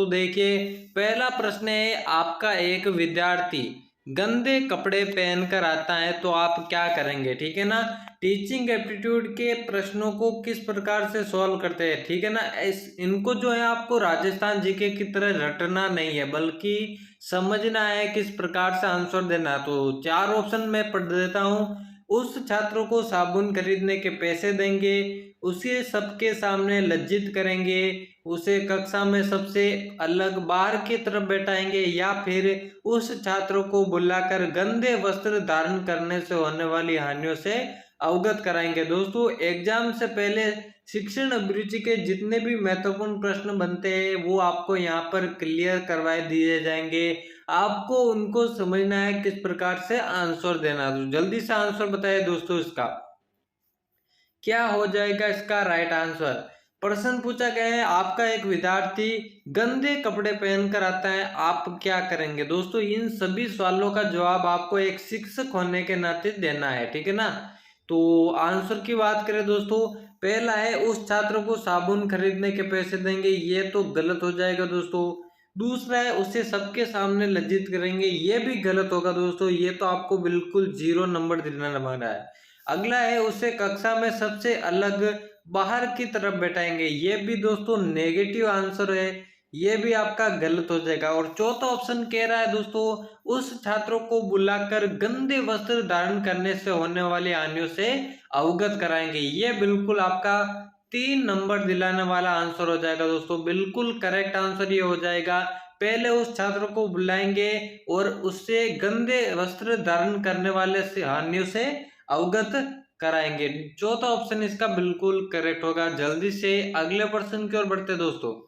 दोस्तों देखिए, पहला प्रश्न है आपका, एक विद्यार्थी गंदे कपड़े पहनकर आता है तो आप क्या करेंगे, ठीक है ना। टीचिंग एप्टीट्यूड के प्रश्नों को किस प्रकार से सॉल्व करते हैं, ठीक है ना। इनको जो है आपको राजस्थान जीके की तरह रटना नहीं है, बल्कि समझना है, किस प्रकार से आंसर देना। तो चार ऑप्शन मैं पढ़ देता हूँ। उस छात्र को साबुन खरीदने के पैसे देंगे, उसे सबके सामने लज्जित करेंगे, उसे कक्षा में सबसे अलग बाहर की तरफ बैठाएंगे, या फिर उस छात्र को बुलाकर गंदे वस्त्र धारण करने से होने वाली हानियों से अवगत कराएंगे। दोस्तों एग्जाम से पहले शिक्षण अभिरुचि के जितने भी महत्वपूर्ण प्रश्न बनते हैं वो आपको यहाँ पर क्लियर करवाए दिए जाएंगे। आपको उनको समझना है किस प्रकार से आंसर देना। तो जल्दी से आंसर बताइए दोस्तों, इसका क्या हो जाएगा इसका राइट आंसर। प्रश्न पूछा गया है, आपका एक विद्यार्थी गंदे कपड़े पहनकर आता है, आप क्या करेंगे। दोस्तों इन सभी सवालों का जवाब आपको एक शिक्षक होने के नाते देना है, ठीक है ना। तो आंसर की बात करें दोस्तों, पहला है उस छात्र को साबुन खरीदने के पैसे देंगे, ये तो गलत हो जाएगा दोस्तों। दूसरा है उसे सबके सामने लज्जित करेंगे, ये भी गलत होगा दोस्तों, ये तो आपको बिल्कुल 0 नंबर दिलाना पड़ रहा है। अगला है उसे कक्षा में सबसे अलग बाहर की तरफ बैठाएंगे, ये भी दोस्तों नेगेटिव आंसर है, ये भी आपका गलत हो जाएगा। और चौथा ऑप्शन कह रहा है दोस्तों, उस छात्रों को बुलाकर गंदे वस्त्र धारण करने से होने वाली हानियों से अवगत कराएंगे, ये बिल्कुल आपका 3 नंबर दिलाने वाला आंसर हो जाएगा दोस्तों। बिल्कुल करेक्ट आंसर ये हो जाएगा, पहले उस छात्र को बुलाएंगे और उससे गंदे वस्त्र धारण करने वाले से हानियों से अवगत कराएंगे। चौथा ऑप्शन इसका बिल्कुल करेक्ट होगा। जल्दी से अगले प्रश्न की ओर बढ़ते दोस्तों।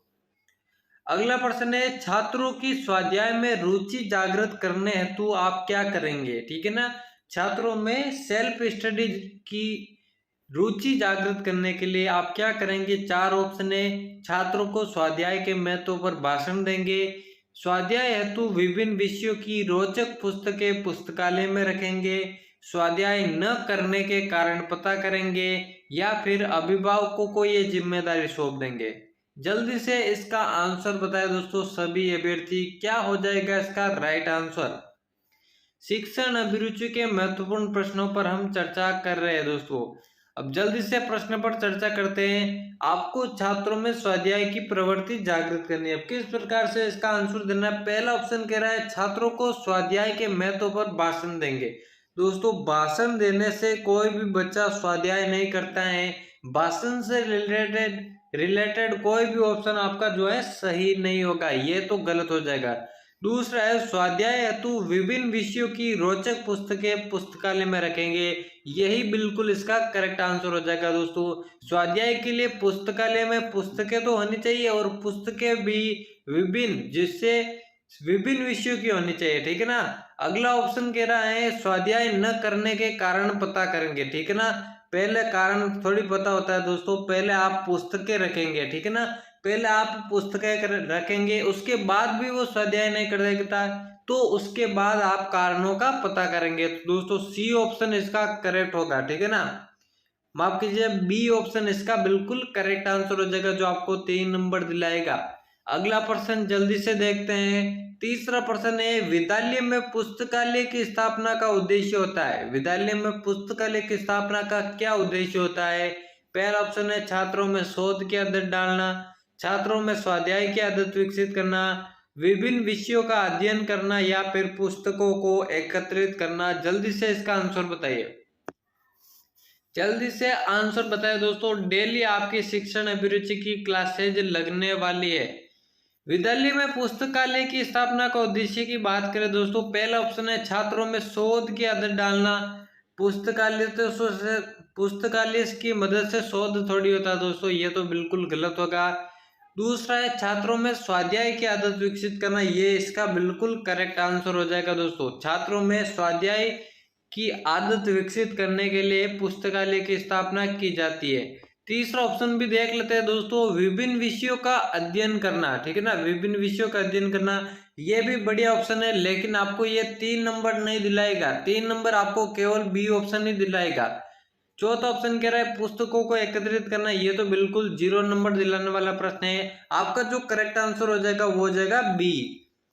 अगला प्रश्न है, छात्रों की स्वाध्याय में रुचि जागृत करने हेतु आप क्या करेंगे, ठीक है ना। छात्रों में सेल्फ स्टडी की रुचि जागृत करने के लिए आप क्या करेंगे। चार ऑप्शन है, छात्रों को स्वाध्याय के महत्व पर भाषण देंगे, स्वाध्याय हेतु विभिन्न विषयों की रोचक पुस्तकें पुस्तकालय में रखेंगे, स्वाध्याय न करने के कारण पता करेंगे, या फिर अभिभावकों को ये जिम्मेदारी सौंप देंगे। जल्दी से इसका आंसर बताएं दोस्तों सभी अभ्यर्थी, क्या हो जाएगा इसका राइट आंसर। शिक्षण अभिरुचि के महत्वपूर्ण प्रश्नों पर हम चर्चा कर रहे हैं दोस्तों। अब जल्दी से प्रश्न पर चर्चा करते हैं। आपको छात्रों में स्वाध्याय की प्रवृत्ति जागृत करनी है, किस प्रकार से इसका आंसर देना है। पहला ऑप्शन कह रहा है छात्रों को स्वाध्याय के महत्व पर भाषण देंगे। दोस्तों भाषण देने से कोई भी बच्चा स्वाध्याय नहीं करता है, भाषण से रिलेटेड कोई भी ऑप्शन आपका जो है सही नहीं होगा, ये तो गलत हो जाएगा। दूसरा है स्वाध्याय हेतु विभिन्न विषयों की रोचक पुस्तकें पुस्तकालय में रखेंगे, यही बिल्कुल इसका करेक्ट आंसर हो जाएगा दोस्तों। स्वाध्याय के लिए पुस्तकालय में पुस्तकें तो होनी चाहिए, और पुस्तकें भी विभिन्न, जिससे विभिन्न विषयों की होनी चाहिए, ठीक है ना। अगला ऑप्शन कह रहा है स्वाध्याय न करने के कारण पता करेंगे, ठीक है ना। पहले कारण थोड़ी पता होता है दोस्तों, पहले आप पुस्तकें रखेंगे, ठीक है ना। पहले आप पुस्तकें रखेंगे, उसके बाद भी वो स्वाध्याय नहीं कर देता तो उसके बाद आप कारणों का पता करेंगे। तो दोस्तों सी ऑप्शन इसका करेक्ट होगा, ठीक है ना। माफ कीजिए, बी ऑप्शन इसका बिल्कुल करेक्ट आंसर हो जाएगा, जो आपको 3 नंबर दिलाएगा। अगला प्रश्न जल्दी से देखते हैं। तीसरा प्रश्न है, विद्यालय में पुस्तकालय की स्थापना का उद्देश्य होता है। विद्यालय में पुस्तकालय की स्थापना का क्या उद्देश्य होता है। पहला ऑप्शन है छात्रों में शोध की आदत डालना, छात्रों में स्वाध्याय की आदत विकसित करना, विभिन्न विषयों का अध्ययन करना, या फिर पुस्तकों को एकत्रित करना। जल्दी से इसका आंसर बताइए, जल्दी से आंसर बताइए दोस्तों। डेली आपकी शिक्षण अभिरुचि की क्लासेज लगने वाली है। विद्यालय में पुस्तकालय की स्थापना का उद्देश्य की बात करें दोस्तों, पहला ऑप्शन है छात्रों में शोध की आदत डालना। पुस्तकालय की मदद से शोध थोड़ी होता है दोस्तों, ये तो बिल्कुल गलत होगा। दूसरा है छात्रों में स्वाध्याय की आदत विकसित करना, ये इसका बिल्कुल करेक्ट आंसर हो जाएगा दोस्तों। छात्रों में स्वाध्याय की आदत विकसित करने के लिए पुस्तकालय की स्थापना की जाती है। तीसरा ऑप्शन भी देख लेते हैं दोस्तों, विभिन्न विषयों का अध्ययन करना, ठीक है ना। विभिन्न विषयों का अध्ययन करना, ये भी बढ़िया ऑप्शन है, लेकिन आपको ये 3 नंबर नहीं दिलाएगा, 3 नंबर आपको केवल बी ऑप्शन ही दिलाएगा। चौथा ऑप्शन कह रहा है पुस्तकों को एकत्रित करना, ये तो बिल्कुल 0 नंबर दिलाने वाला प्रश्न है। आपका जो करेक्ट आंसर हो जाएगा वो हो जाएगा बी।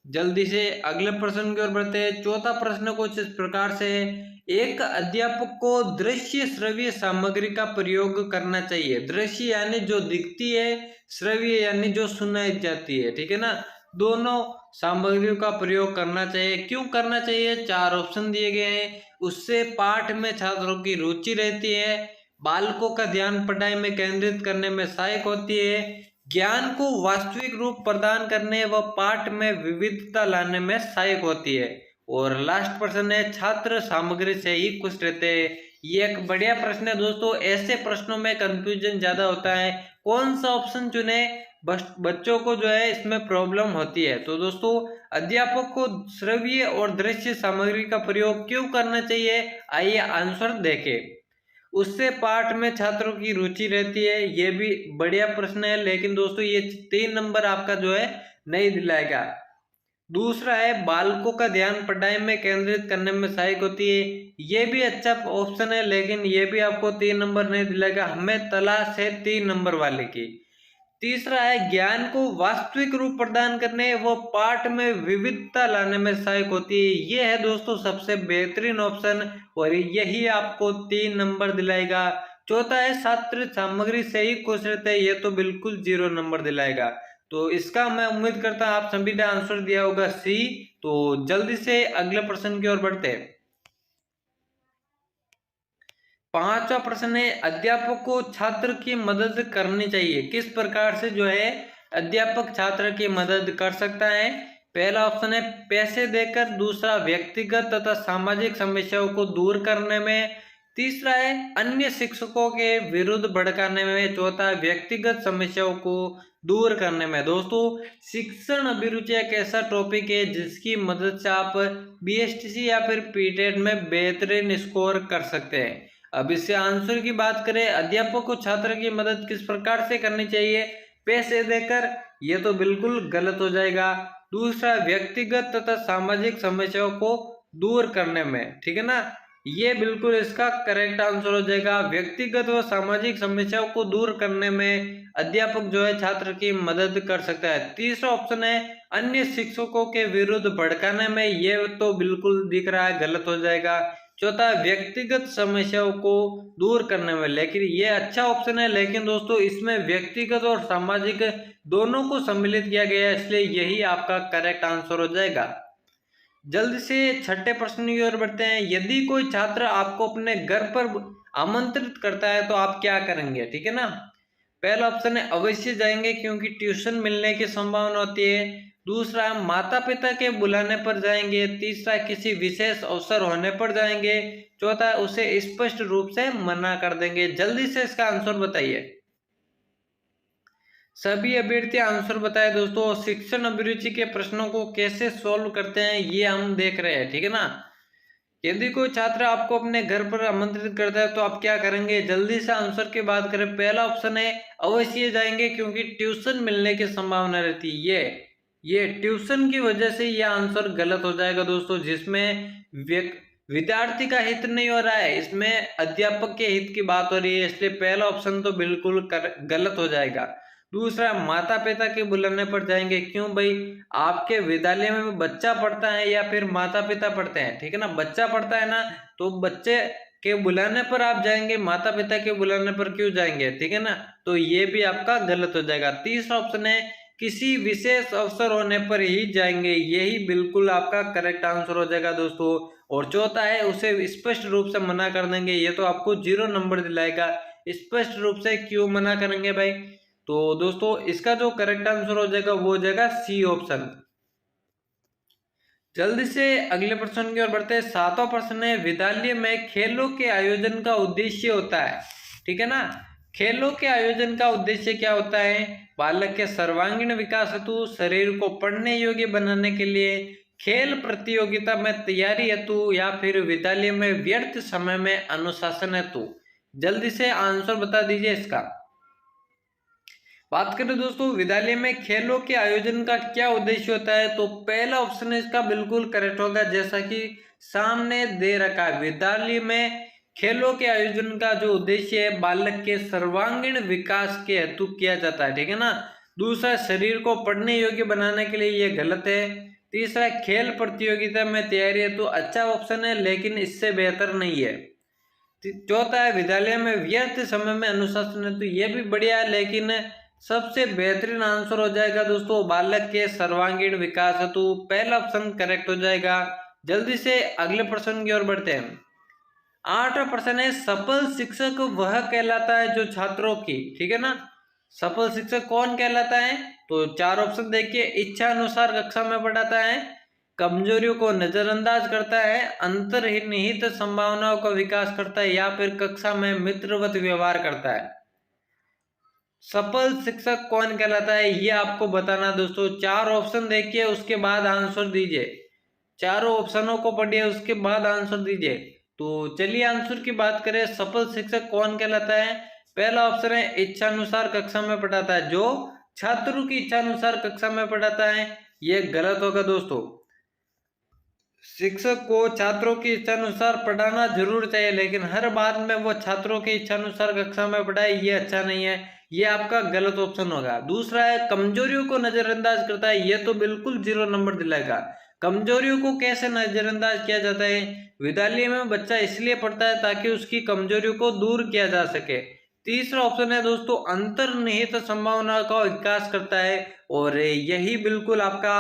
जल्दी से अगले प्रश्न की ओर बढ़ते हैं। चौथा प्रश्न कुछ इस प्रकार से है, एक अध्यापक को दृश्य श्रव्य सामग्री का प्रयोग करना चाहिए। दृश्य यानी जो दिखती है, श्रव्य यानी जो सुनाई जाती है, ठीक है ना। दोनों सामग्रियों का प्रयोग करना चाहिए। क्यों करना चाहिए? 4 ऑप्शन दिए गए हैं। उससे पाठ में छात्रों की रुचि रहती है, बालकों का ध्यान पढ़ाई में केंद्रित करने में सहायक होती है, ज्ञान को वास्तविक रूप प्रदान करने व पाठ में विविधता लाने में सहायक होती है, और लास्ट प्रश्न है छात्र सामग्री से ही खुश रहते हैं। ये एक बढ़िया प्रश्न है दोस्तों। ऐसे प्रश्नों में कंफ्यूजन ज्यादा होता है, कौन सा ऑप्शन चुने, बच्चों को जो है इसमें प्रॉब्लम होती है। तो दोस्तों अध्यापक को श्रव्य और दृश्य सामग्री का प्रयोग क्यों करना चाहिए, आइए आंसर देखें। उससे पाठ में छात्रों की रुचि रहती है, ये भी बढ़िया प्रश्न है, लेकिन दोस्तों ये 3 नंबर आपका जो है नहीं दिलाएगा। दूसरा है बालकों का ध्यान पढ़ाई में केंद्रित करने में सहायक होती है, ये भी अच्छा ऑप्शन है, लेकिन ये भी आपको 3 नंबर नहीं दिलाएगा। हमें तलाश है 3 नंबर वाले की। तीसरा है ज्ञान को वास्तविक रूप प्रदान करने व पाठ में विविधता लाने में सहायक होती है, ये है दोस्तों सबसे बेहतरीन ऑप्शन, और यही आपको 3 नंबर दिलाएगा। चौथा है छात्र सामग्री से ही खुश रहते हैं, ये तो बिल्कुल 0 नंबर दिलाएगा। तो इसका मैं उम्मीद करता हूं आप सभी ने आंसर दिया होगा सी। तो जल्दी से अगले प्रश्न की ओर बढ़ते हैं। 5वां प्रश्न है अध्यापक को छात्र की मदद करनी चाहिए। किस प्रकार से जो है अध्यापक छात्र की मदद कर सकता है? पहला ऑप्शन है पैसे देकर, दूसरा व्यक्तिगत तथा सामाजिक समस्याओं को दूर करने में, तीसरा है अन्य शिक्षकों के विरुद्ध भड़काने में, चौथा व्यक्तिगत समस्याओं को दूर करने में। दोस्तों शिक्षण अभिरुचि एक ऐसा टॉपिक है जिसकी मदद से आप बीएसटीसी या फिर पीटेट में बेहतरीन स्कोर कर सकते हैं। अब इससे आंसर की बात करें, अध्यापक को छात्र की मदद किस प्रकार से करनी चाहिए? पैसे देकर, ये तो बिल्कुल गलत हो जाएगा। दूसरा व्यक्तिगत तथा सामाजिक समस्याओं को दूर करने में, ठीक है ना, ये बिल्कुल इसका करेक्ट आंसर हो जाएगा। व्यक्तिगत व सामाजिक समस्याओं को दूर करने में अध्यापक जो है छात्र की मदद कर सकता है। तीसरा ऑप्शन है अन्य शिक्षकों के विरुद्ध भड़काने में, ये तो बिल्कुल दिख रहा है गलत हो जाएगा। चौथा व्यक्तिगत समस्याओं को दूर करने में, लेकिन ये अच्छा ऑप्शन है, लेकिन दोस्तों इसमें व्यक्तिगत और सामाजिक दोनों को सम्मिलित किया गया है, इसलिए यही आपका करेक्ट आंसर हो जाएगा। जल्दी से छठे प्रश्न की ओर बढ़ते हैं। यदि कोई छात्र आपको अपने घर पर आमंत्रित करता है तो आप क्या करेंगे? ठीक है ना। पहला ऑप्शन है अवश्य जाएंगे क्योंकि ट्यूशन मिलने की संभावना होती है, दूसरा माता पिता के बुलाने पर जाएंगे, तीसरा किसी विशेष अवसर होने पर जाएंगे, चौथा उसे स्पष्ट रूप से मना कर देंगे। जल्दी से इसका आंसर बताइए। सभी अभ्यर्थी आंसर बताए दोस्तों। शिक्षण अभिरुचि के प्रश्नों को कैसे सोल्व करते हैं ये हम देख रहे हैं, ठीक है ना। यदि कोई छात्र आपको अपने घर पर आमंत्रित करता है तो आप क्या करेंगे? जल्दी से आंसर की बात करें। पहला ऑप्शन है अवश्य जाएंगे क्योंकि ट्यूशन मिलने की संभावना रहती है, ये ट्यूशन की वजह से ये आंसर गलत हो जाएगा दोस्तों, जिसमें विद्यार्थी का हित नहीं हो रहा है, इसमें अध्यापक के हित की बात हो रही है, इसलिए पहला ऑप्शन तो बिल्कुल गलत हो जाएगा। दूसरा माता पिता के बुलाने पर जाएंगे, क्यों भाई? आपके विद्यालय में बच्चा पढ़ता है या फिर माता पिता पढ़ते हैं, ठीक है ना। बच्चा पढ़ता है ना, तो बच्चे के बुलाने पर आप जाएंगे, माता पिता के बुलाने पर क्यों जाएंगे, ठीक है ना। तो ये भी आपका गलत हो जाएगा। तीसरा ऑप्शन है किसी विशेष अवसर होने पर ही जाएंगे, यही बिल्कुल आपका करेक्ट आंसर हो जाएगा दोस्तों। और चौथा है उसे स्पष्ट रूप से मना कर देंगे, ये तो आपको 0 नंबर दिलाएगा। स्पष्ट रूप से क्यों मना करेंगे भाई? तो दोस्तों इसका जो करेक्ट आंसर हो जाएगा वो हो जाएगा सी ऑप्शन। जल्दी से अगले प्रश्न की ओर बढ़ते हैं। 7वां प्रश्न है विद्यालय में खेलों के आयोजन का उद्देश्य होता है, ठीक है ना। खेलों के आयोजन का उद्देश्य क्या होता है? बालक के सर्वांगीण विकास हेतु, शरीर को पढ़ने योग्य बनाने के लिए, खेल प्रतियोगिता में तैयारी हेतु, या फिर विद्यालय में व्यर्थ समय में अनुशासन हेतु। जल्दी से आंसर बता दीजिए इसका। बात करें दोस्तों विद्यालय में खेलों के आयोजन का क्या उद्देश्य होता है, तो पहला ऑप्शन इसका बिल्कुल करेक्ट होगा, जैसा कि सामने दे रखा है। विद्यालय में खेलों के आयोजन का जो उद्देश्य है बालक के सर्वांगीण विकास के हेतु किया जाता है, ठीक है ना। दूसरा, शरीर को पढ़ने योग्य बनाने के लिए, ये गलत है। तीसरा, खेल प्रतियोगिता में तैयारी है, तो अच्छा ऑप्शन है लेकिन इससे बेहतर नहीं है। चौथा है विद्यालय में व्यस्त समय में अनुशासन है, तो ये भी बढ़िया है लेकिन सबसे बेहतरीन आंसर हो जाएगा दोस्तों बालक के सर्वांगीण विकास है, तो पहला ऑप्शन करेक्ट हो जाएगा। जल्दी से अगले प्रश्न की ओर बढ़ते हैं। 8वां प्रश्न है, सफल शिक्षक वह कहलाता है जो छात्रों की, ठीक है ना, सफल शिक्षक कौन कहलाता है? तो चार ऑप्शन देखिए, इच्छा अनुसार कक्षा में पढ़ाता है, कमजोरियों को नजरअंदाज करता है, अंतर्निहित संभावनाओं का विकास करता है, या फिर कक्षा में मित्रवत व्यवहार करता है। सफल शिक्षक कौन कहलाता है ये आपको बताना दोस्तों। चार ऑप्शन देखिए उसके बाद आंसर दीजिए, चारों ऑप्शनों को पढ़िए उसके बाद आंसर दीजिए। तो चलिए आंसर की बात करें, सफल शिक्षक कौन कहलाता है? पहला ऑप्शन है इच्छा अनुसार कक्षा में पढ़ाता है, जो छात्रों की इच्छा अनुसार कक्षा में पढ़ाता है, ये गलत होगा दोस्तों। शिक्षक को छात्रों की इच्छा अनुसार पढ़ाना जरूर चाहिए, लेकिन हर बात में वो छात्रों की इच्छा अनुसार कक्षा में पढ़ाए, ये अच्छा नहीं है, ये आपका गलत ऑप्शन होगा। दूसरा है कमजोरियों को नजरअंदाज करता है, ये तो बिल्कुल 0 नंबर दिलाएगा। कमजोरियों को कैसे नजरअंदाज किया जाता है? विद्यालय में बच्चा इसलिए पढ़ता है ताकि उसकी कमजोरियों को दूर किया जा सके। तीसरा ऑप्शन है दोस्तों अंतर्निहित संभावना का विकास करता है, और यही बिल्कुल आपका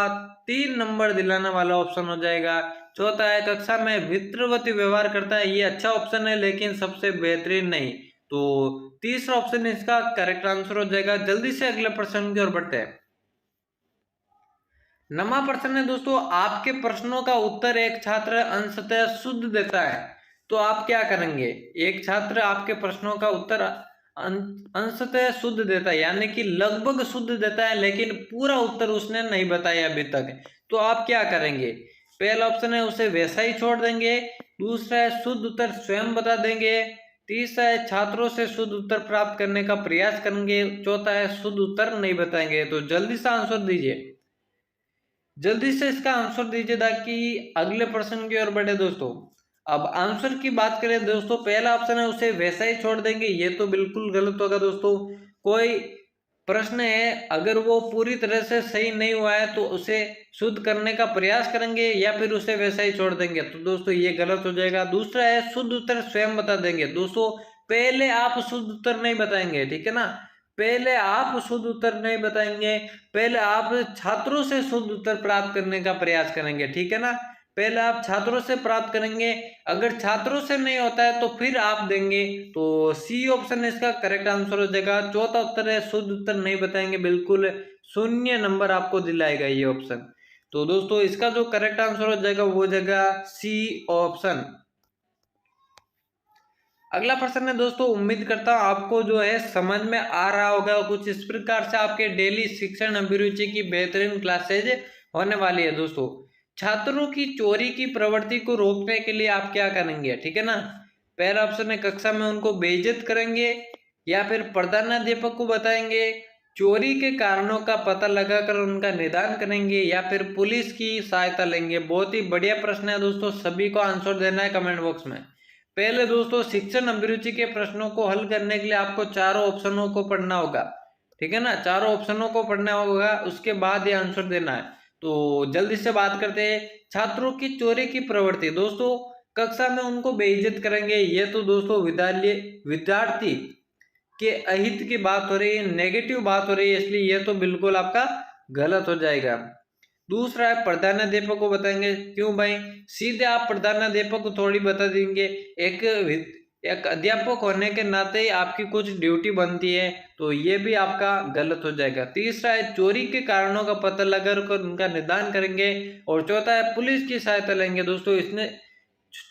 3 नंबर दिलाने वाला ऑप्शन हो जाएगा। चौथा है कक्षा में मित्रवत व्यवहार करता है, ये अच्छा ऑप्शन है लेकिन सबसे बेहतरीन नहीं, तो तीसरा ऑप्शन इसका करेक्ट आंसर हो जाएगा। जल्दी से अगले प्रश्न की ओर बढ़ते हैं। 9वां प्रश्न है दोस्तों, आपके प्रश्नों का उत्तर एक छात्र अंशतः शुद्ध देता है, तो आप क्या करेंगे? एक छात्र आपके प्रश्नों का उत्तर अंशतः शुद्ध देता है, यानी कि लगभग शुद्ध देता है, लेकिन पूरा उत्तर उसने नहीं बताया अभी तक, तो आप क्या करेंगे? पहला ऑप्शन है उसे वैसा ही छोड़ देंगे, दूसरा है शुद्ध उत्तर स्वयं बता देंगे, तीसरा है छात्रों से शुद्ध उत्तर प्राप्त करने का प्रयास करेंगे, चौथा है शुद्ध उत्तर नहीं बताएंगे। तो जल्दी से आंसर दीजिए, जल्दी से इसका आंसर दीजिए ताकि अगले प्रश्न की ओर बढ़े दोस्तों। अब आंसर की बात करें दोस्तों, पहला ऑप्शन है उसे वैसा ही छोड़ देंगे, ये तो बिल्कुल गलत होगा दोस्तों। कोई प्रश्न है अगर वो पूरी तरह से सही नहीं हुआ है तो उसे शुद्ध करने का प्रयास करेंगे, या फिर उसे वैसा ही छोड़ देंगे, तो दोस्तों ये गलत हो जाएगा। दूसरा है शुद्ध उत्तर स्वयं बता देंगे, दोस्तों पहले आप शुद्ध उत्तर नहीं बताएंगे, ठीक है ना, पहले आप शुद्ध उत्तर नहीं बताएंगे, पहले आप छात्रों से शुद्ध उत्तर प्राप्त करने का प्रयास करेंगे, ठीक है ना, पहले आप छात्रों से प्राप्त करेंगे, अगर छात्रों से नहीं होता है तो फिर आप देंगे, तो सी ऑप्शन इसका करेक्ट आंसर हो जाएगा। चौथा उत्तर है शुद्ध उत्तर नहीं बताएंगे, बिल्कुल 0 नंबर आपको दिलाएगा ये ऑप्शन। तो दोस्तों इसका जो करेक्ट आंसर हो जाएगा वो हो जाएगा सी ऑप्शन। अगला प्रश्न है दोस्तों, उम्मीद करता हूं आपको जो है समझ में आ रहा होगा, कुछ इस प्रकार से आपके डेली शिक्षण अभिरुचि की बेहतरीन क्लासेज होने वाली है दोस्तों। छात्रों की चोरी की प्रवृत्ति को रोकने के लिए आप क्या करेंगे, ठीक है ना। पहला ऑप्शन है कक्षा में उनको बेइज्जत करेंगे, या फिर प्रधानाध्यापक को बताएंगे, चोरी के कारणों का पता लगाकर उनका निदान करेंगे, या फिर पुलिस की सहायता लेंगे। बहुत ही बढ़िया प्रश्न है दोस्तों, सभी को आंसर देना है कमेंट बॉक्स में। पहले दोस्तों शिक्षण अभिरुचि के प्रश्नों को हल करने के लिए आपको चारों ऑप्शनों को पढ़ना होगा, ठीक है ना, चारों ऑप्शनों को पढ़ना होगा, उसके बाद ये आंसर देना है। तो जल्दी से बात करते हैं, छात्रों की चोरी की प्रवृत्ति, दोस्तों कक्षा में उनको बेइज्जत करेंगे, ये तो दोस्तों विद्यार्थी के अहित की बात हो रही है, नेगेटिव बात हो रही है, इसलिए ये तो बिल्कुल आपका गलत हो जाएगा। दूसरा है प्रधानाध्यापक को बताएंगे, क्यों भाई, सीधे आप प्रधानाध्यापक को थोड़ी बता देंगे, एक अध्यापक होने के नाते ही आपकी कुछ ड्यूटी बनती है, तो ये भी आपका गलत हो जाएगा। तीसरा है चोरी के कारणों का पता लगाकर उनका निदान करेंगे, और चौथा है पुलिस की सहायता लेंगे। दोस्तों इसने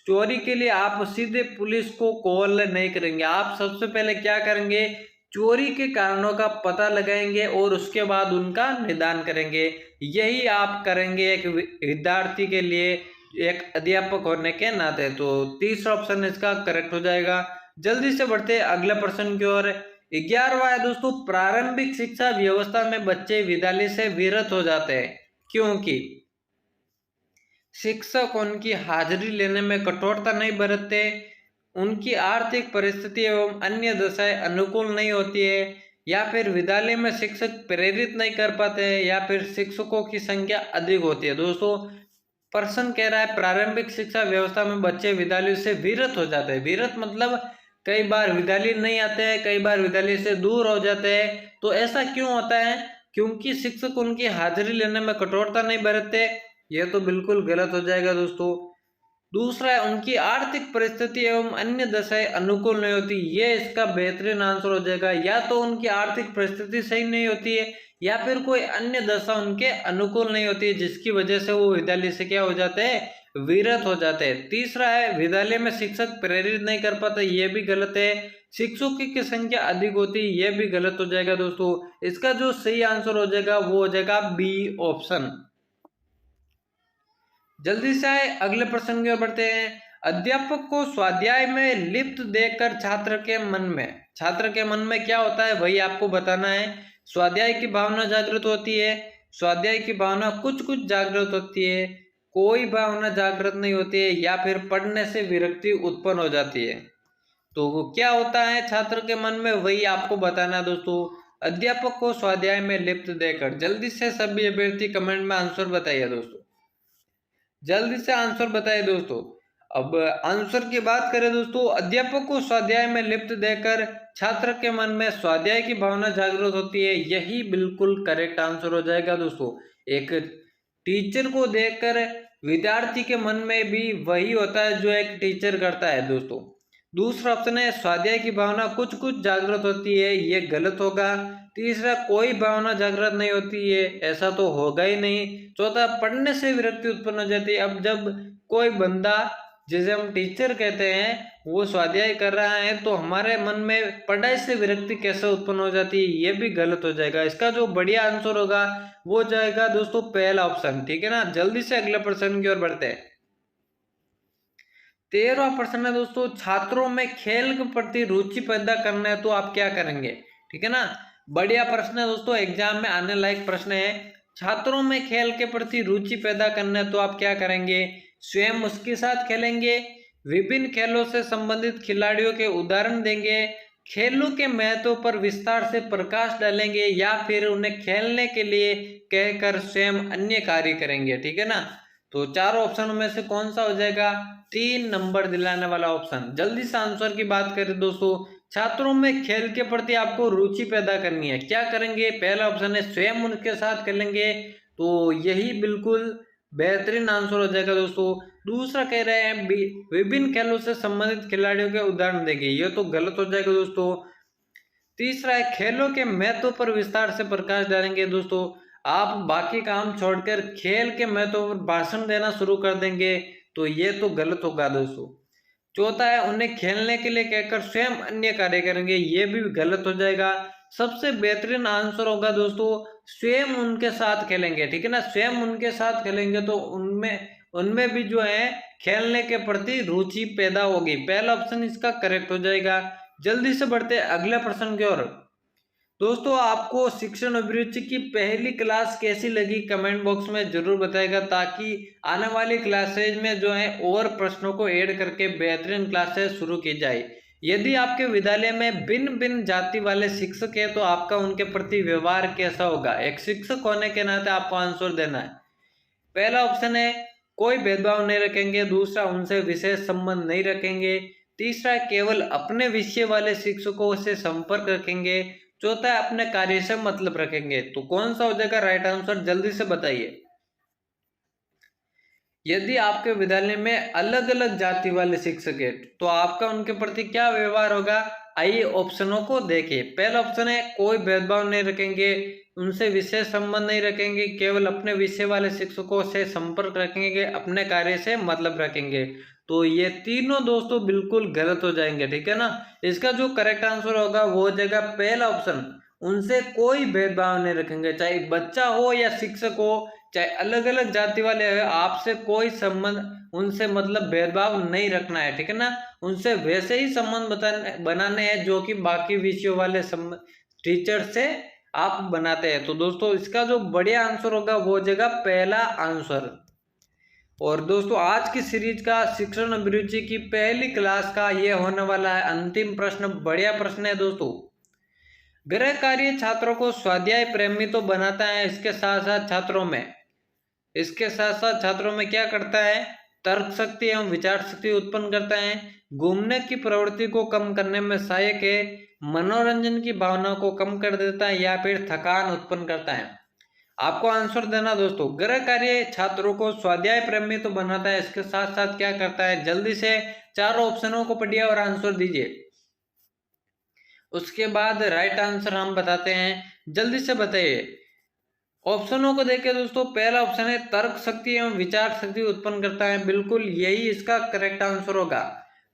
चोरी के लिए आप सीधे पुलिस को कॉल नहीं करेंगे, आप सबसे पहले क्या करेंगे, चोरी के कारणों का पता लगाएंगे और उसके बाद उनका निदान करेंगे। यही आप करेंगे एक विद्यार्थी के लिए, एक अध्यापक होने के नाते। तो तीसरा ऑप्शन इसका करेक्ट हो जाएगा। जल्दी से बढ़ते अगले प्रश्न की ओर। 11वां है दोस्तों, प्रारंभिक शिक्षा व्यवस्था में बच्चे विद्यालय से विरत हो जाते हैं क्योंकि शिक्षक उनकी हाजिरी लेने में कठोरता नहीं बरतते, उनकी आर्थिक परिस्थिति एवं अन्य दशाएं अनुकूल नहीं होती है, या फिर विद्यालय में शिक्षक प्रेरित नहीं कर पाते हैं, या फिर शिक्षकों की संख्या अधिक होती है। दोस्तों प्रश्न कह रहा है प्रारंभिक शिक्षा व्यवस्था में बच्चे विद्यालय से विरत हो जाते हैं। विरत मतलब कई बार विद्यालय नहीं आते हैं, कई बार विद्यालय से दूर हो जाते हैं। तो ऐसा क्यों होता है? क्योंकि शिक्षक उनकी हाजिरी लेने में कठोरता नहीं बरतते। यह तो बिल्कुल गलत हो जाएगा दोस्तों। दूसरा है उनकी आर्थिक परिस्थिति एवं अन्य दशाएं अनुकूल नहीं होती। ये इसका बेहतरीन आंसर हो जाएगा। या तो उनकी आर्थिक परिस्थिति सही नहीं होती है, या फिर कोई अन्य दशा उनके अनुकूल नहीं होती है, जिसकी वजह से वो विद्यालय से क्या हो जाते हैं? विरत हो जाते हैं। तीसरा है विद्यालय में शिक्षक प्रेरित नहीं कर पाते। ये भी गलत है। शिक्षकों की संख्या अधिक होती है, ये भी गलत हो जाएगा दोस्तों। इसका जो सही आंसर हो जाएगा वो हो जाएगा बी ऑप्शन। जल्दी से आए अगले प्रश्न की ओर बढ़ते हैं। अध्यापक को स्वाध्याय में लिप्त देखकर छात्र के मन में क्या होता है वही आपको बताना है। स्वाध्याय की भावना जागृत होती है, स्वाध्याय की भावना कुछ कुछ जागृत होती है, कोई भावना जागृत नहीं होती है, या फिर पढ़ने से विरक्ति उत्पन्न हो जाती है। तो वो क्या होता है छात्र के मन में वही आपको बताना है दोस्तों। अध्यापक को स्वाध्याय में लिप्त देखकर। जल्दी से सभी अभ्यर्थी कमेंट में आंसर बताइए दोस्तों, जल्दी से आंसर बताइए दोस्तों। अब आंसर की बात करें दोस्तों, अध्यापक को स्वाध्याय में लिप्त देकर छात्र के मन में स्वाध्याय की भावना जागृत होती है, यही बिल्कुल करेक्ट आंसर हो जाएगा दोस्तों। एक टीचर को देखकर विद्यार्थी के मन में भी वही होता है जो एक टीचर करता है दोस्तों। दूसरा ऑप्शन है स्वाध्याय की भावना कुछ कुछ जागृत होती है, ये गलत होगा। तीसरा कोई भावना जागृत नहीं होती है, ऐसा तो होगा ही नहीं। चौथा पढ़ने से विरक्ति उत्पन्न हो जाती है। अब जब कोई बंदा जिसे हम टीचर कहते हैं वो स्वाध्याय कर रहा है तो हमारे मन में पढ़ाई से विरक्ति कैसे उत्पन्न हो जाती है, ये भी गलत हो जाएगा। इसका जो बढ़िया आंसर होगा वो जाएगा दोस्तों पहला ऑप्शन, ठीक है ना। जल्दी से अगले प्रश्न की ओर बढ़ते हैं। 13वां प्रश्न है दोस्तों, छात्रों में खेल के प्रति रुचि पैदा करना है तो आप क्या करेंगे, ठीक है ना। बढ़िया प्रश्न है दोस्तों, एग्जाम में आने लायक प्रश्न है। छात्रों में खेल के प्रति रुचि पैदा करना है तो आप क्या करेंगे? स्वयं उसके साथ खेलेंगे, विभिन्न खेलों से संबंधित खिलाड़ियों के उदाहरण देंगे, खेलों के महत्व पर विस्तार से प्रकाश डालेंगे, या फिर उन्हें खेलने के लिए कहकर स्वयं अन्य कार्य करेंगे, ठीक है ना। तो चारों ऑप्शनों में से कौन सा हो जाएगा? 3 नंबर दिलाने वाला ऑप्शन। जल्दी से आंसर की बात करें दोस्तों, छात्रों में खेल के प्रति आपको रुचि पैदा करनी है, क्या करेंगे? पहला ऑप्शन है स्वयं उनके साथ खेलेंगे, तो यही बिल्कुल बेहतरीन आंसर हो जाएगा दोस्तों। दूसरा कह रहे हैं विभिन्न खेलों से संबंधित खिलाड़ियों के उदाहरण देंगे, ये तो गलत हो जाएगा दोस्तों। तीसरा है खेलों के महत्व पर विस्तार से प्रकाश डालेंगे। दोस्तों आप बाकी काम छोड़कर खेल के महत्व पर भाषण देना शुरू कर देंगे, तो ये तो गलत होगा दोस्तों। चौथा है उन्हें खेलने के लिए कहकर स्वयं अन्य कार्य करेंगे, ये भी गलत हो जाएगा। सबसे बेहतरीन आंसर होगा दोस्तों स्वयं उनके साथ खेलेंगे, ठीक है ना। स्वयं उनके साथ खेलेंगे तो उनमें भी जो है खेलने के प्रति रुचि पैदा होगी। पहला ऑप्शन इसका करेक्ट हो जाएगा। जल्दी से बढ़ते अगले प्रश्न की ओर। दोस्तों आपको शिक्षण अभिरुचि की पहली क्लास कैसी लगी कमेंट बॉक्स में जरूर बताएगा, ताकि आने वाली क्लासेज में जो है और प्रश्नों को ऐड करके बेहतरीन क्लासेस शुरू की जाए। यदि आपके विद्यालय में भिन्न भिन्न जाति वाले शिक्षक है तो आपका उनके प्रति व्यवहार कैसा होगा? एक शिक्षक होने के नाते आपको आंसर देना है। पहला ऑप्शन है कोई भेदभाव नहीं रखेंगे, दूसरा उनसे विशेष संबंध नहीं रखेंगे, तीसरा केवल अपने विषय वाले शिक्षकों से संपर्क रखेंगे, चौथा है अपने कार्य से मतलब रखेंगे। तो कौन सा हो जाएगा राइट आंसर? जल्दी से बताइए। यदि आपके विद्यालय में अलग अलग जाति वाले शिक्षक है तो आपका उनके प्रति क्या व्यवहार होगा? आइए ऑप्शनों को देखिए। पहला ऑप्शन है कोई भेदभाव नहीं रखेंगे, उनसे विशेष संबंध नहीं रखेंगे, केवल अपने विषय वाले शिक्षकों से संपर्क रखेंगे, अपने कार्य से मतलब रखेंगे। तो ये तीनों दोस्तों बिल्कुल गलत हो जाएंगे, ठीक है ना। इसका जो करेक्ट आंसर होगा वो हो जाएगा पहला ऑप्शन, उनसे कोई भेदभाव नहीं रखेंगे, चाहे बच्चा हो या शिक्षक हो, चाहे अलग अलग जाति वाले हो, आपसे कोई संबंध उनसे मतलब भेदभाव नहीं रखना है, ठीक है ना। उनसे वैसे ही संबंध बनाने हैं जो कि बाकी विषयों वाले टीचर से आप बनाते हैं। तो दोस्तों इसका जो बढ़िया आंसर होगा वो हो जाएगा पहला आंसर। और दोस्तों आज की सीरीज का शिक्षण अभिरुचि की पहली क्लास का ये होने वाला है अंतिम प्रश्न। बढ़िया प्रश्न है दोस्तों। गृह कार्य छात्रों को स्वाध्याय प्रेमी तो बनाता है, इसके साथ साथ छात्रों में क्या करता है, तर्क शक्ति एवं विचार शक्ति उत्पन्न करता है, घूमने की प्रवृत्ति को कम करने में सहायक है, मनोरंजन की भावना को कम कर देता है या फिर थकान उत्पन्न करता है। आपको आंसर देना दोस्तों। गृह कार्य छात्रों को स्वाध्याय प्रेमी तो बनाता है, इसके साथ साथ क्या करता है, जल्दी से चारों ऑप्शनों को पढ़िए और आंसर दीजिए। उसके बाद राइट आंसर हम बताते हैं, जल्दी से बताइए। ऑप्शनों को देखिए दोस्तों, पहला ऑप्शन है तर्क शक्ति एवं विचार शक्ति उत्पन्न करता है, बिल्कुल यही इसका करेक्ट आंसर होगा।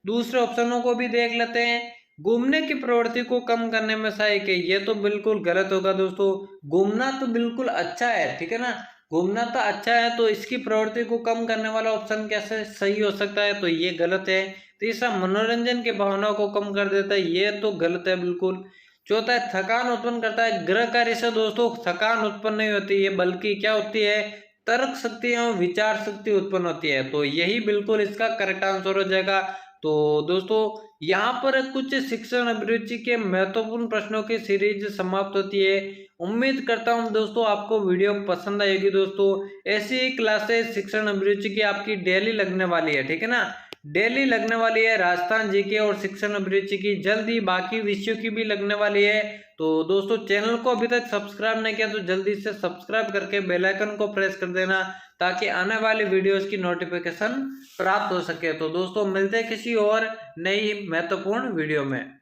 दूसरे ऑप्शनों को भी देख लेते हैं, घूमने की प्रवृत्ति को कम करने में सहायक है, ये तो बिल्कुल गलत होगा दोस्तों। घूमना तो बिल्कुल अच्छा है, ठीक है ना, घूमना तो अच्छा है, तो इसकी प्रवृत्ति को कम करने वाला ऑप्शन कैसे सही हो सकता है, तो ये गलत है। तीसरा मनोरंजन की भावना को कम कर देता है, ये तो गलत है बिल्कुल। चौथा है थकान उत्पन्न करता है, गृह कार्य से दोस्तों थकान उत्पन्न नहीं होती है, बल्कि क्या होती है, तर्क शक्ति एवं विचार शक्ति उत्पन्न होती है, तो यही बिल्कुल इसका करेक्ट आंसर हो जाएगा। तो दोस्तों यहाँ पर कुछ शिक्षण अभिरुचि के महत्वपूर्ण प्रश्नों की सीरीज समाप्त होती है। उम्मीद करता हूँ दोस्तों आपको वीडियो पसंद आएगी। दोस्तों ऐसी ही क्लासेस शिक्षण अभिरुचि की आपकी डेली लगने वाली है, ठीक है ना, डेली लगने वाली है राजस्थान जीके और शिक्षण अभिरुचि की, जल्दी बाकी विषयों की भी लगने वाली है। तो दोस्तों चैनल को अभी तक सब्सक्राइब नहीं किया तो जल्दी से सब्सक्राइब करके बेल आइकन को प्रेस कर देना, ताकि आने वाली वीडियोस की नोटिफिकेशन प्राप्त हो सके। तो दोस्तों मिलते हैं किसी और नई महत्वपूर्ण वीडियो में।